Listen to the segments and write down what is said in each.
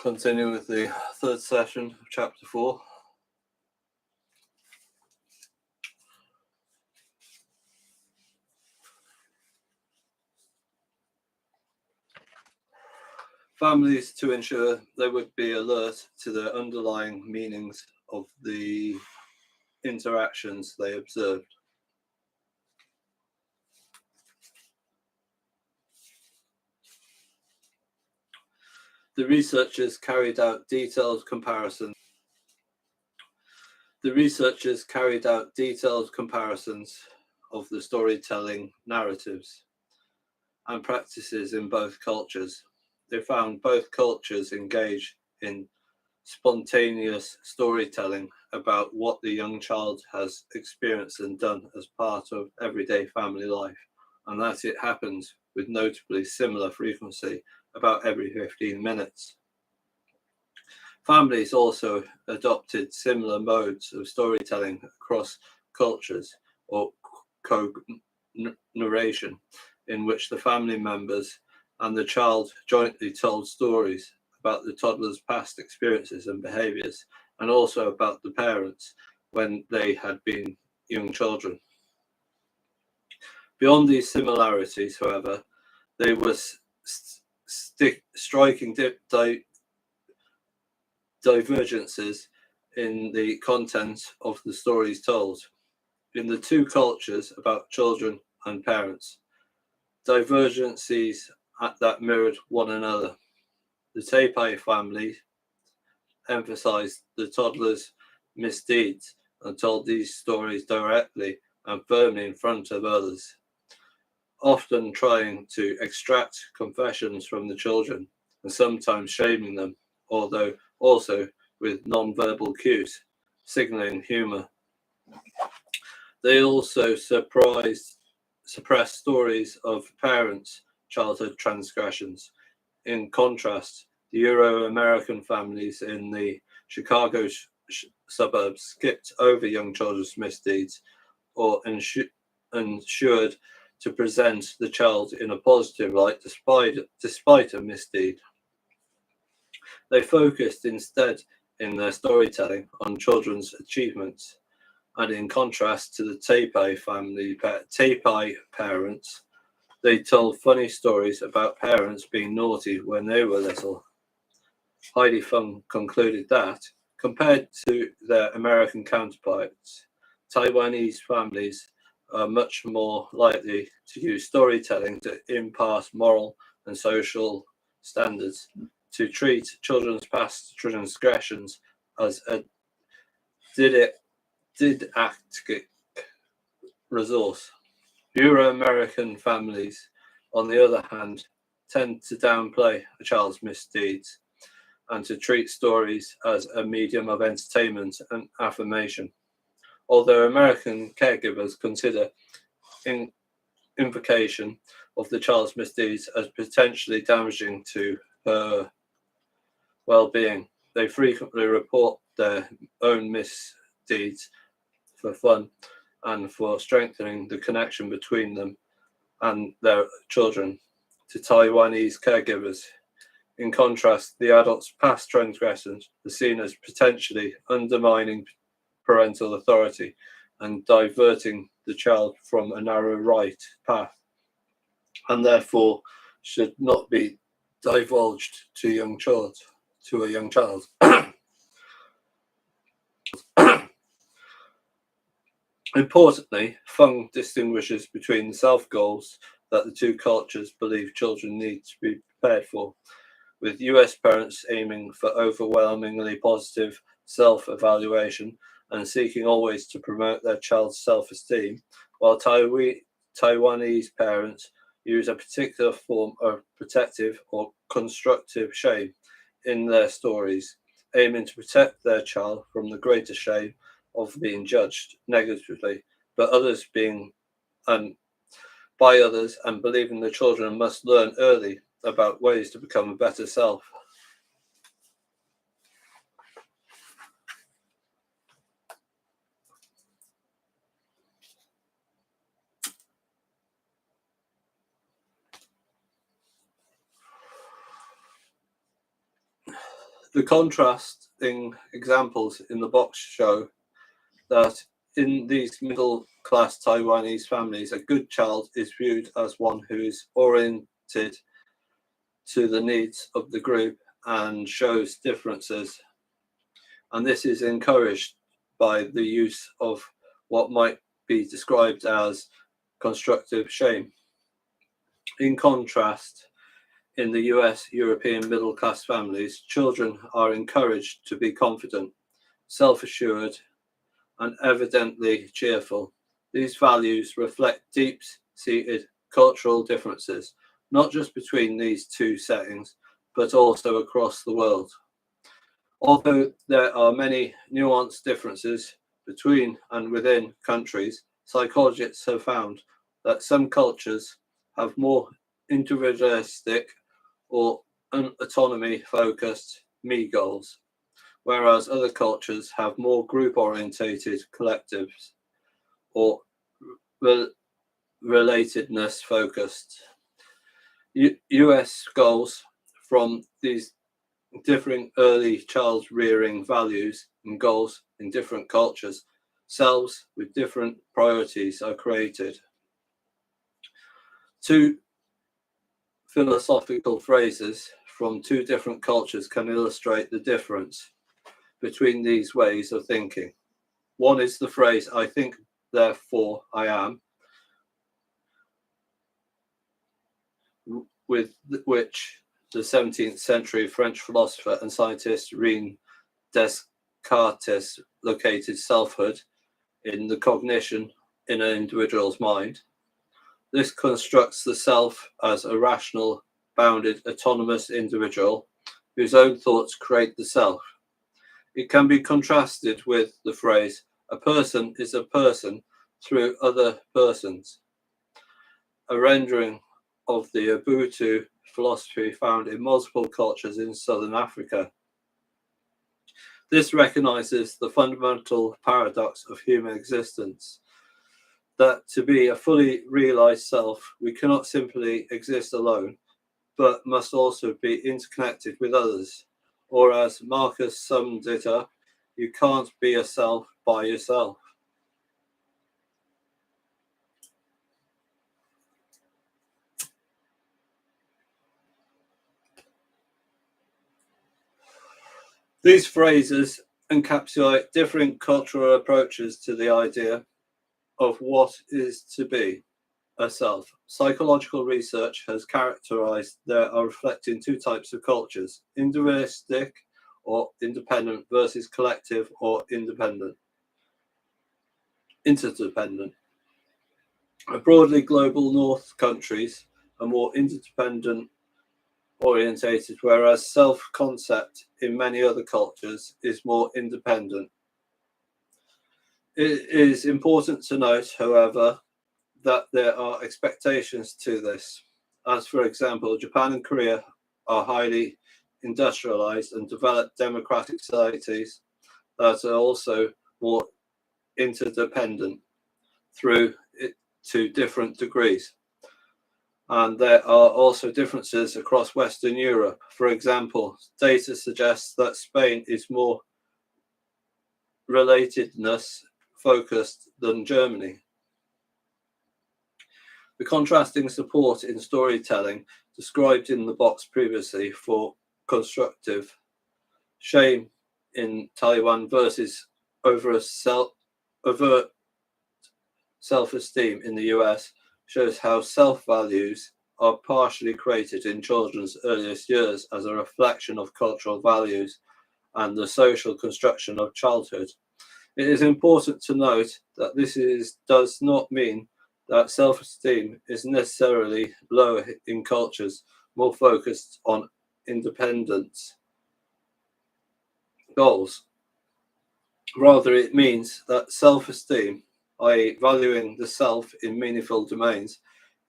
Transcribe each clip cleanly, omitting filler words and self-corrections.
Continue with the third session of chapter 4. Families to ensure they would be alert to the underlying meanings of the interactions they observed. The researchers carried out detailed comparisons of the storytelling narratives and practices in both cultures. They found both cultures engaged in spontaneous storytelling about what the young child has experienced and done as part of everyday family life, and that it happens with notably similar frequency, about every 15 minutes. Families also adopted similar modes of storytelling across cultures, or co-narration, in which the family members and the child jointly told stories about the toddler's past experiences and behaviors, and also about the parents when they had been young children. Beyond these similarities, however, there was striking divergences in the content of the stories told. In the two cultures about children and parents, divergences that mirrored one another. The Tepai family emphasized the toddler's misdeeds and told these stories directly and firmly in front of others, often trying to extract confessions from the children and sometimes shaming them, although also with non-verbal cues, signaling humor. They also suppressed stories of parents' childhood transgressions. In contrast, the Euro-American families in the Chicago suburbs skipped over young children's misdeeds or ensured to present the child in a positive light despite a misdeed. They focused instead in their storytelling on children's achievements, and in contrast to the Tepai parents, they told funny stories about parents being naughty when they were little. Heidi Fung concluded that, compared to their American counterparts, Taiwanese families are much more likely to use storytelling to impart moral and social standards, to treat children's past transgressions as a didactic resource. Euro-American families, on the other hand, tend to downplay a child's misdeeds and to treat stories as a medium of entertainment and affirmation. Although American caregivers consider invocation of the child's misdeeds as potentially damaging to her well-being, they frequently report their own misdeeds for fun and for strengthening the connection between them and their children. To Taiwanese caregivers, in contrast, the adult's past transgressions are seen as potentially undermining parental authority and diverting the child from a narrow right path, and therefore should not be divulged to a young child. Importantly, Fung distinguishes between the self-goals that the two cultures believe children need to be prepared for, with US parents aiming for overwhelmingly positive self-evaluation and seeking always to promote their child's self-esteem, while Taiwanese parents use a particular form of protective or constructive shame in their stories, aiming to protect their child from the greater shame of being judged negatively, by others and believing the children must learn early about ways to become a better self. The contrasting examples in the box show that in these middle-class Taiwanese families, a good child is viewed as one who is oriented to the needs of the group and shows differences. And this is encouraged by the use of what might be described as constructive shame. In contrast, in the US European middle class families, children are encouraged to be confident, self assured, and evidently cheerful. These values reflect deep seated cultural differences, not just between these two settings, but also across the world. Although there are many nuanced differences between and within countries, psychologists have found that some cultures have more individualistic or autonomy-focused me goals, whereas other cultures have more group-orientated collectives or relatedness-focused. US goals from these differing early child rearing values and goals in different cultures, selves with different priorities are created. Two philosophical phrases from two different cultures can illustrate the difference between these ways of thinking. One is the phrase, I think, therefore I am, with which the 17th century French philosopher and scientist René Descartes located selfhood in the cognition in an individual's mind. This constructs the self as a rational, bounded, autonomous individual whose own thoughts create the self. It can be contrasted with the phrase, a person is a person through other persons, a rendering of the Ubuntu philosophy found in multiple cultures in southern Africa. This recognizes the fundamental paradox of human existence, that to be a fully realized self, we cannot simply exist alone, but must also be interconnected with others. Or as Marcus summed it up, you can't be a self by yourself. These phrases encapsulate different cultural approaches to the idea of what is to be a self. Psychological research has characterized there are reflecting two types of cultures, individualistic or independent versus collective or interdependent. A broadly global north countries are more interdependent orientated, whereas self-concept in many other cultures is more independent. It is important to note, however, that there are expectations to this, as for example, Japan and Korea are highly industrialized and developed democratic societies that are also more interdependent through it to different degrees. And there are also differences across Western Europe. For example, data suggests that Spain is more relatedness focused than Germany. The contrasting support in storytelling described in the box previously for constructive shame in Taiwan versus overt self-esteem in the US shows how self-values are partially created in children's earliest years as a reflection of cultural values and the social construction of childhood. It is important to note that this does not mean that self-esteem is necessarily lower in cultures more focused on independence goals. Rather, it means that self-esteem, i.e. valuing the self in meaningful domains,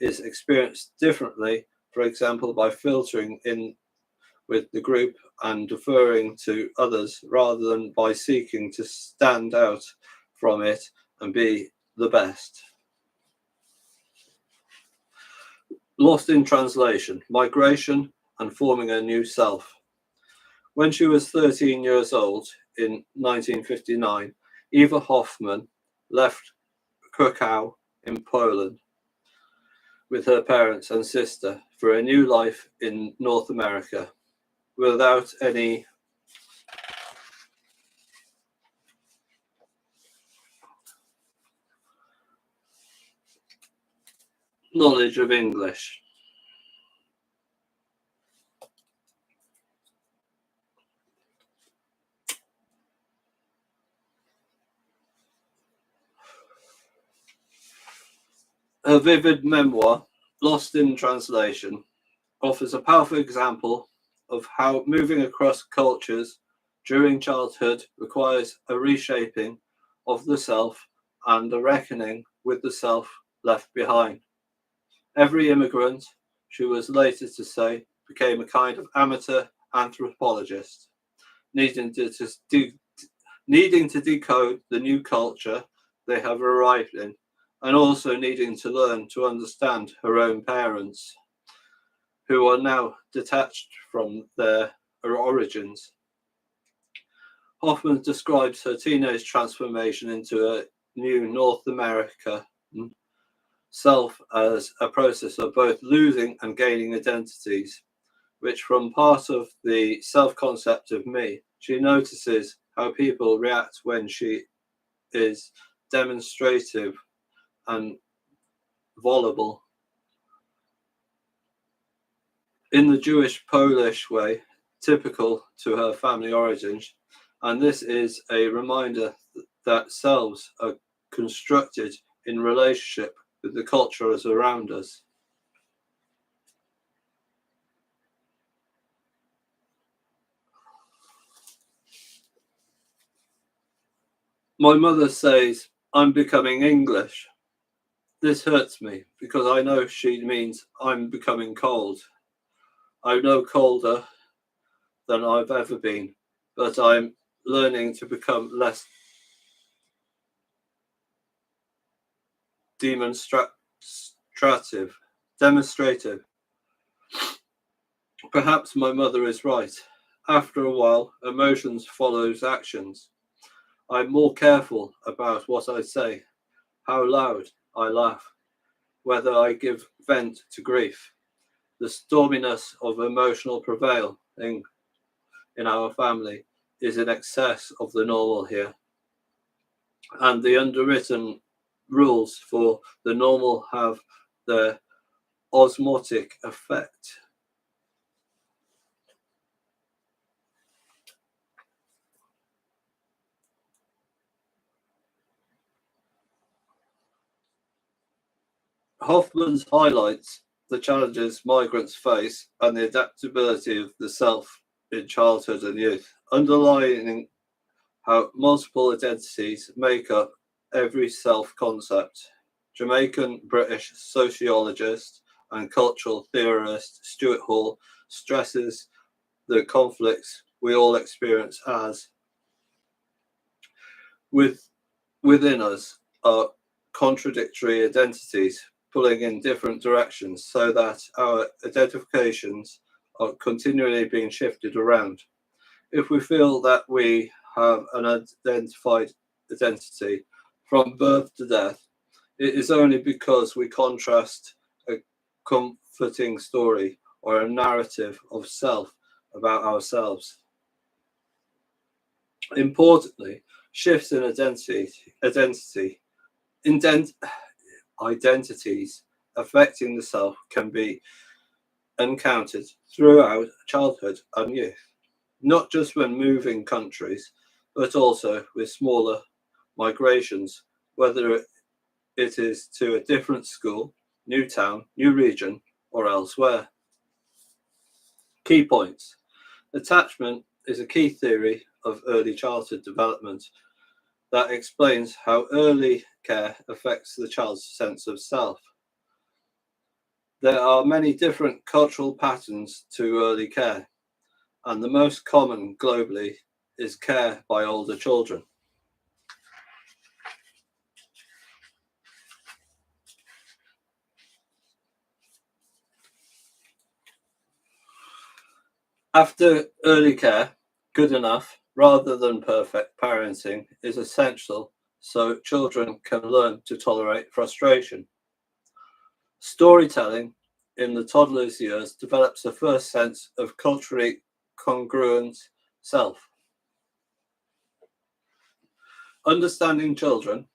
is experienced differently, for example, by filtering in with the group and deferring to others rather than by seeking to stand out from it and be the best. Lost in translation, migration and forming a new self. When she was 13 years old in 1959, Eva Hoffman left Krakow in Poland with her parents and sister for a new life in North America without any knowledge of English. Her vivid memoir, Lost in Translation, offers a powerful example of how moving across cultures during childhood requires a reshaping of the self and a reckoning with the self left behind. Every immigrant, she was later to say, became a kind of amateur anthropologist, needing to decode the new culture they have arrived in, and also needing to learn to understand her own parents, who are now detached from their origins. Hoffman describes her teenage transformation into a new North America self as a process of both losing and gaining identities, which from part of the self-concept of me, she notices how people react when she is demonstrative and voluble. In the Jewish Polish way, typical to her family origins, and this is a reminder that selves are constructed in relationship with the cultures around us. My mother says, I'm becoming English. This hurts me because I know she means I'm becoming cold. I'm no colder than I've ever been, but I'm learning to become less demonstrative. Perhaps my mother is right. After a while, emotions follows actions. I'm more careful about what I say, how loud I laugh, whether I give vent to grief. The storminess of emotional prevailing in our family is in excess of the normal here. And the underwritten rules for the normal have their osmotic effect. Hoffman's highlights the challenges migrants face and the adaptability of the self in childhood and youth, underlining how multiple identities make up every self-concept. Jamaican British sociologist and cultural theorist Stuart Hall stresses the conflicts we all experience as within us are contradictory identities pulling in different directions so that our identifications are continually being shifted around. If we feel that we have an identified identity from birth to death, it is only because we contrast a comforting story or a narrative of self about ourselves. Importantly, shifts in identities affecting the self can be encountered throughout childhood and youth, not just when moving countries, but also with smaller migrations, whether it is to a different school, new town, new region, or elsewhere. Key points. Attachment is a key theory of early childhood development that explains how early care affects the child's sense of self. There are many different cultural patterns to early care, and the most common globally is care by older children. After early care, Good enough, rather than perfect parenting, is essential so children can learn to tolerate frustration. Storytelling in the toddler's years develops a first sense of culturally congruent self. Understanding children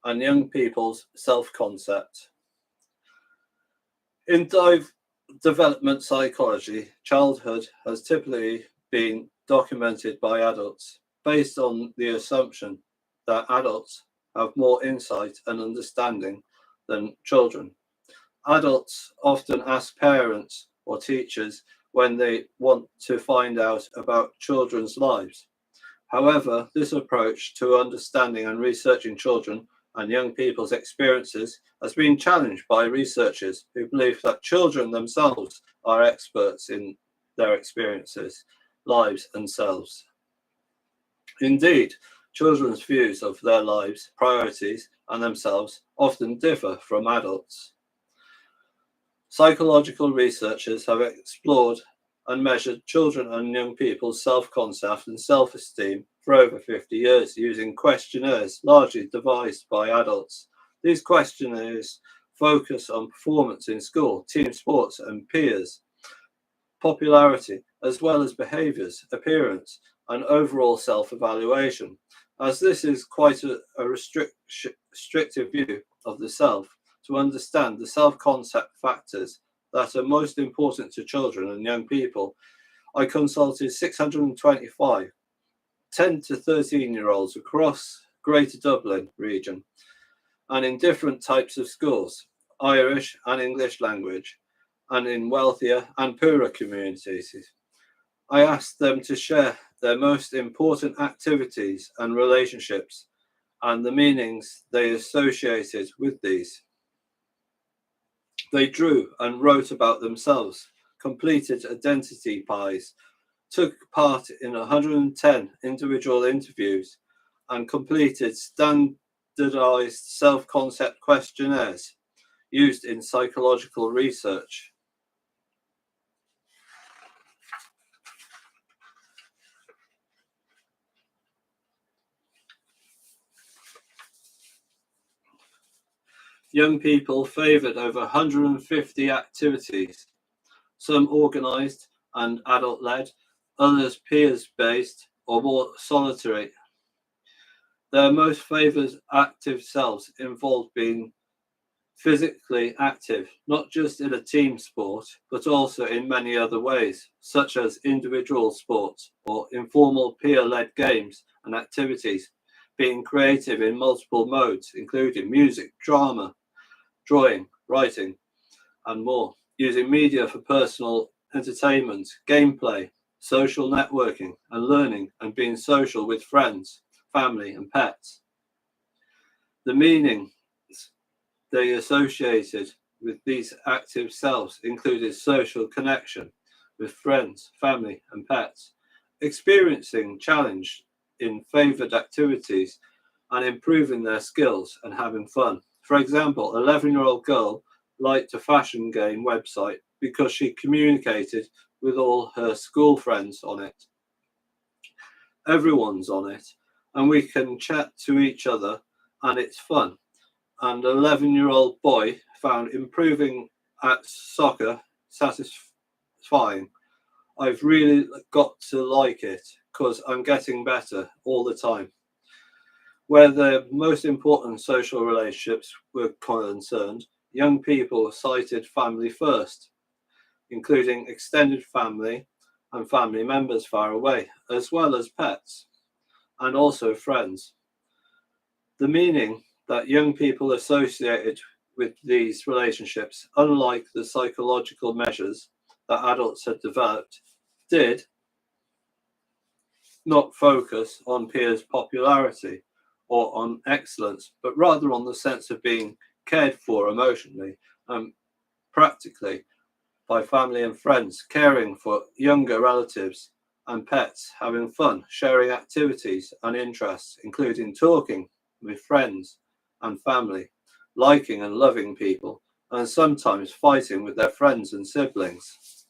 and young people's self-concept. In development psychology, childhood has typically been documented by adults based on the assumption that adults have more insight and understanding than children. Adults often ask parents or teachers when they want to find out about children's lives. However, this approach to understanding and researching children and young people's experiences has been challenged by researchers who believe that children themselves are experts in their experiences, lives, and selves. Indeed, children's views of their lives, priorities, and themselves often differ from adults. Psychological researchers have explored and measured children and young people's self-concept and self-esteem for over 50 years using questionnaires largely devised by adults. These questionnaires focus on performance in school, team sports, and peers, popularity, as well as behaviours, appearance, and overall self-evaluation. As this is quite a restrictive view of the self, to understand the self-concept factors that are most important to children and young people, I consulted 625 10 to 13-year-olds across Greater Dublin region and in different types of schools, Irish and English language, and in wealthier and poorer communities. I asked them to share their most important activities and relationships and the meanings they associated with these. They drew and wrote about themselves, completed identity pies, took part in 110 individual interviews, and completed standardized self-concept questionnaires used in psychological research. Young people favoured over 150 activities, some organised and adult-led, others peers-based or more solitary. Their most favoured active selves involved being physically active, not just in a team sport, but also in many other ways, such as individual sports or informal peer-led games and activities, being creative in multiple modes, including music, drama, drawing, writing, and more, using media for personal entertainment, gameplay, social networking, and learning, and being social with friends, family, and pets. The meanings they associated with these active selves included social connection with friends, family, and pets, experiencing challenge in favoured activities, and improving their skills and having fun. For example, an 11-year-old girl liked a fashion game website because she communicated with all her school friends on it. Everyone's on it, and we can chat to each other, and it's fun. And an 11-year-old boy found improving at soccer satisfying. I've really got to like it because I'm getting better all the time. Where the most important social relationships were concerned, young people cited family first, including extended family and family members far away, as well as pets, and also friends. The meaning that young people associated with these relationships, unlike the psychological measures that adults had developed, did not focus on peers' popularity or on excellence, but rather on the sense of being cared for emotionally and practically by family and friends, caring for younger relatives and pets, having fun, sharing activities and interests, including talking with friends and family, liking and loving people, and sometimes fighting with their friends and siblings.